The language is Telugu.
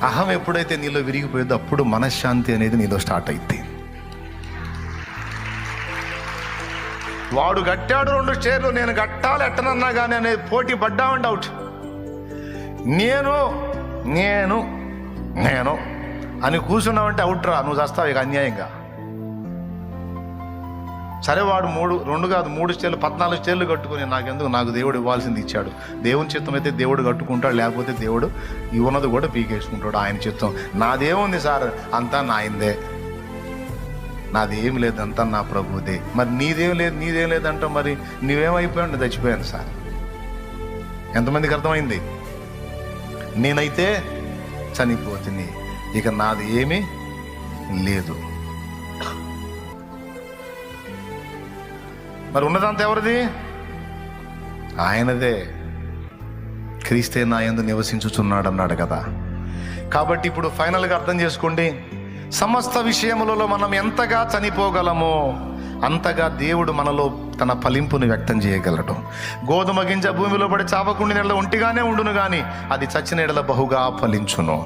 అహం ఎప్పుడైతే నీలో విరిగిపోయిందో అప్పుడు మనశ్శాంతి అనేది నీలో స్టార్ట్ అయింది. వాడు కట్టాడు 2 చైర్లు, నేను కట్టాలి ఎట్టనన్నా కానీ అనేది పోటీ పడ్డామని డౌట్. నేను నేను నేను అని కూర్చున్నావంటే అవుట్రా, నువ్వు చేస్తావు ఇక అన్యాయంగా. సరే వాడు 2 కాదు 3 చైర్లు 14 చైర్లు కట్టుకుని నాకెందుకు, నాకు దేవుడు ఇవ్వాల్సింది ఇచ్చాడు. దేవుని చిత్తం అయితే దేవుడు కట్టుకుంటాడు, లేకపోతే దేవుడు ఇవ్వనది కూడా పీకేసుకుంటాడు. ఆయన చిత్తం. నాదేముంది సార్, అంతా నాయందే, నాదేం లేదు, అంతా నా ప్రభుదే. మరి నీదేం లేదంటే మరి నువ్వేమైపోయావు? చచ్చిపోయాను సార్. ఎంతమందికి అర్థమైంది? నేనైతే చనిపోతుంది, ఇక నాది ఏమీ లేదు. మరి ఉన్నదంతా ఎవరిది? ఆయనదే. క్రీస్తే నా యందు నివసించుచున్నాడు అన్నాడు కదా. కాబట్టి ఇప్పుడు ఫైనల్గా అర్థం చేసుకోండి, సమస్త విషయములలో మనం ఎంతగా చనిపోగలమో అంతగా దేవుడు మనలో తన ఫలింపుని వ్యక్తం చేయగలడు. గోధుమ గింజ భూమిలో పడి చావకుండా నెల ఒంటిగానే ఉండును, కానీ అది చచ్చిన ఎడల బహుగా ఫలించును.